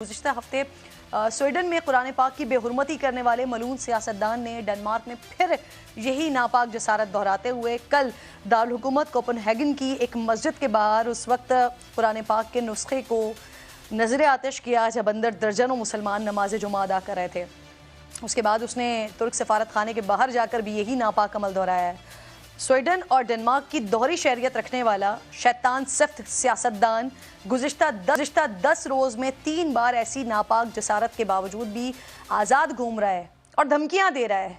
گزشتہ ہفتے سویڈن میں قرآن پاک کی بے حرمتی کرنے والے ملعون سیاستدان نے ڈنمارک میں پھر یہی ناپاک جسارت دہراتے ہوئے کل دارالحکومت کوپن ہیگن کی ایک مسجد کے باہر اس وقت قرآن پاک کے نسخے کو نظر آتش کیا جب اندر درجنوں مسلمان نماز جمعہ ادا کر رہے تھے۔ اس کے بعد اس نے ترک سفارت خانے کے باہر جا کر بھی یہی ناپاک عمل دہرایا ہے۔ سویڈن اور ڈنمارک کی دوہری شہریت رکھنے والا شیطان صفت سیاستدان گزشتہ 10 روز میں 3 بار ایسی ناپاک جسارت کے باوجود بھی آزاد گھوم رہا ہے اور دھمکیاں دے رہا ہے۔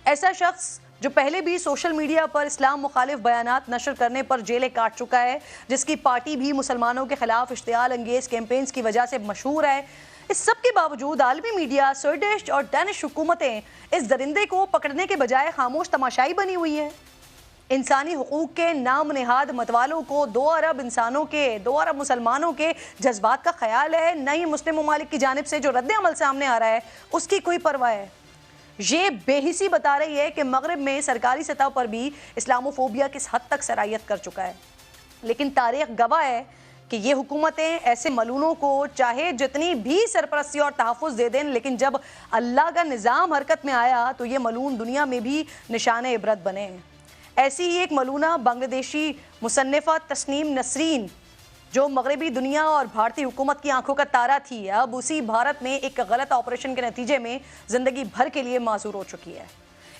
ایسا شخص جو پہلے بھی سوشل میڈیا پر اسلام مخالف بیانات نشر کرنے پر جیلیں کاٹ چکا ہے، جس کی پارٹی بھی مسلمانوں کے خلاف اشتعال انگیز کیمپینز کی وجہ سے مشہور ہے، اس سب کے باوجود عالمی میڈیا، سویڈش اور ڈینش حکومتیں اس درندے کو پکڑنے کے بجائے خاموش تماشائی بنی ہوئی ہیں۔ انسانی حقوق کے نام نہاد متوالوں کو 2 ارب مسلمانوں کے جذبات کا خیال ہے، نہ ہی مسلم ممالک کی جانب سے جو رد عمل سامنے آ رہا ہے اس کی کوئی پرواہ ہے۔ یہ بے حسی بتا رہی ہے کہ مغرب میں سرکاری سطح پر بھی اسلاموفوبیا کس حد تک سرایت کر چکا ہے، لیکن تاریخ گواہ ہے کہ یہ حکومتیں ایسے ملعونوں کو چاہے جتنی بھی سرپرستی اور تحفظ دے دیں، لیکن جب اللہ کا نظام حرکت میں آیا تو یہ ملعون دنیا میں بھی نشان عبرت بنے ہیں۔ ایسی ہی ایک ملعونہ بنگلہ دیشی مصنفہ تسنیم نسرین، جو مغربی دنیا اور بھارتی حکومت کی آنکھوں کا تارا تھی، اب اسی بھارت میں ایک غلط آپریشن کے نتیجے میں زندگی بھر کے لیے معذور ہو چکی ہے۔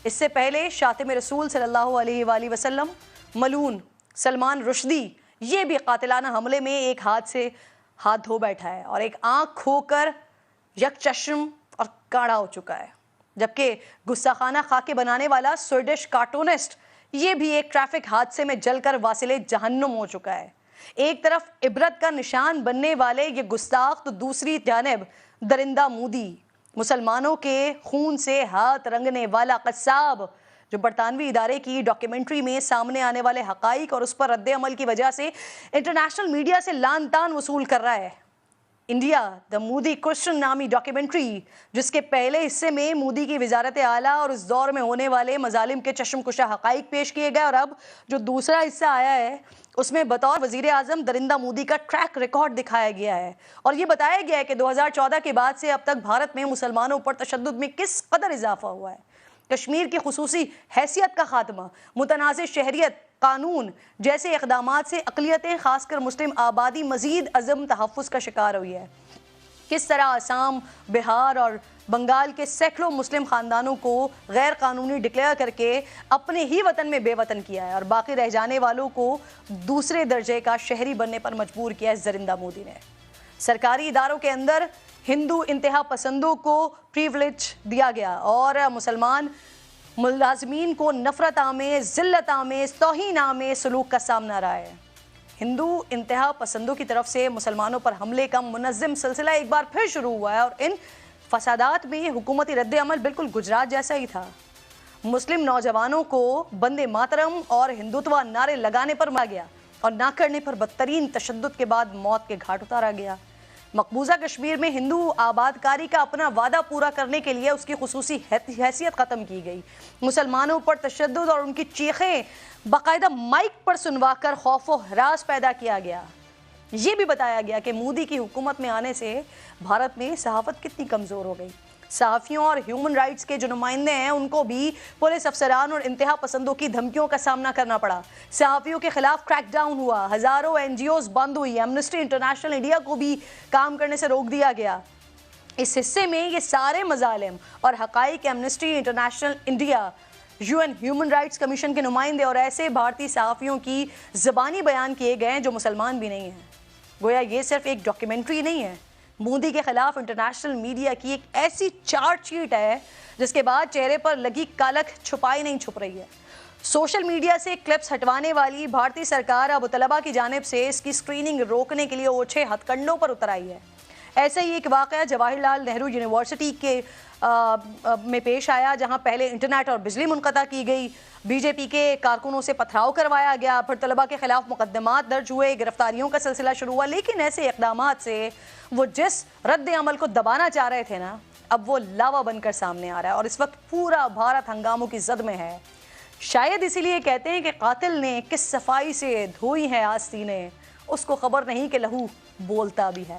اس سے پہلے شاتم رسول صلی اللہ علیہ وآلہ وسلم ملعون سلمان رشدی یہ بھی قاتلانہ حملے میں ایک ہاتھ سے ہاتھ دھو بیٹھا ہے اور ایک آنکھ کھو کر یک چشم اور کاڑا ہو چکا ہے، جبکہ گستاخانہ خاکے بنانے والا سویڈش کارٹونسٹ یہ بھی ایک ٹریفک حادثے میں جل کر واصل جہنم ہو چکا ہے۔ ایک طرف عبرت کا نشان بننے والے یہ گستاخ تو دوسری جانب درندہ مودی، مسلمانوں کے خون سے ہاتھ رنگنے والا قصاب، جو برطانوی ادارے کی ڈاکیومنٹری میں سامنے آنے والے حقائق اور اس پر رد عمل کی وجہ سے انٹرنیشنل میڈیا سے لعن طعن وصول کر رہا ہے۔ انڈیا دا مودی کوسچن نامی ڈاکیومنٹری، جس کے پہلے حصے میں مودی کی وزارت اعلیٰ اور اس دور میں ہونے والے مظالم کے چشم کشا حقائق پیش کیے گئے، اور اب جو دوسرا حصہ آیا ہے اس میں بطور وزیر اعظم درندہ مودی کا ٹریک ریکارڈ دکھایا گیا ہے اور یہ بتایا گیا ہے کہ 2014 کے بعد سے اب تک بھارت میں مسلمانوں پر تشدد میں کس قدر اضافہ ہوا ہے۔ کشمیر کی خصوصی حیثیت کا خاتمہ، متنازع شہریت قانون جیسے اقدامات سے اقلیتیں خاص کر مسلم آبادی مزید عدم تحفظ کا شکار ہوئی ہے۔ کس طرح آسام، بہار اور بنگال کے سینکڑوں مسلم خاندانوں کو غیر قانونی ڈکلیئر کر کے اپنے ہی وطن میں بے وطن کیا ہے اور باقی رہ جانے والوں کو دوسرے درجے کا شہری بننے پر مجبور کیا ہے درندہ مودی نے۔ سرکاری اداروں کے اندر ہندو انتہا پسندوں کو پریولیج دیا گیا اور مسلمان ملازمین کو نفرت آمیز، ذلت آمیز، توہین آمیز سلوک کا سامنا رہا ہے۔ ہندو انتہا پسندوں کی طرف سے مسلمانوں پر حملے کا منظم سلسلہ ایک بار پھر شروع ہوا ہے اور ان فسادات میں حکومتی رد عمل بالکل گجرات جیسا ہی تھا۔ مسلم نوجوانوں کو بندے ماترم اور ہندوتوا نعرے لگانے پر مارا گیا اور نہ کرنے پر بدترین تشدد کے بعد موت کے گھاٹ اتارا گیا۔ مقبوضہ کشمیر میں ہندو آباد کاری کا اپنا وعدہ پورا کرنے کے لیے اس کی خصوصی حیثیت ختم کی گئی۔ مسلمانوں پر تشدد اور ان کی چیخیں باقاعدہ مائک پر سنوا کر خوف و ہراس پیدا کیا گیا۔ یہ بھی بتایا گیا کہ مودی کی حکومت میں آنے سے بھارت میں صحافت کتنی کمزور ہو گئی۔ صحافیوں اور ہیومن رائٹس کے جو نمائندے ہیں ان کو بھی پولیس افسران اور انتہا پسندوں کی دھمکیوں کا سامنا کرنا پڑا۔ صحافیوں کے خلاف کریک ڈاؤن ہوا، ہزاروں NGOs بند ہوئی، ایمنسٹی انٹرنیشنل انڈیا کو بھی کام کرنے سے روک دیا گیا۔ اس حصے میں یہ سارے مظالم اور حقائق Amnesty international India, UN human rights commission کے نمائندے اور ایسے بھارتی صحافیوں کی زبانی بیان کیے گئے ہیں جو مسلمان بھی نہیں ہیں۔ گویا یہ صرف ایک ڈاکیومنٹری نہیں ہے، مودی کے خلاف انٹرنیشنل میڈیا کی ایک ایسی چارج شیٹ ہے جس کے بعد چہرے پر لگی کالک چھپائی نہیں چھپ رہی ہے۔ سوشل میڈیا سے کلپس ہٹوانے والی بھارتی سرکار اب طلبہ کی جانب سے اس کی سکریننگ روکنے کے لیے اوچھے ہتھ کنڈوں پر اتر آئی ہے۔ ایسا ہی ایک واقعہ جواہر لال نہرو یونیورسٹی کے میں پیش آیا، جہاں پہلے انٹرنیٹ اور بجلی منقطع کی گئی، BJP کے کارکنوں سے پتھراؤ کروایا گیا، پھر طلبہ کے خلاف مقدمات درج ہوئے، گرفتاریوں کا سلسلہ شروع ہوا، لیکن ایسے اقدامات سے وہ جس رد عمل کو دبانا چاہ رہے تھے نا، اب وہ لاوا بن کر سامنے آ رہا ہے اور اس وقت پورا بھارت ہنگاموں کی زد میں ہے۔ شاید اسی لیے کہتے ہیں کہ قاتل نے کس صفائی سے دھوئی ہے آستینیں، اس کو خبر نہیں کہ لہو بولتا بھی ہے۔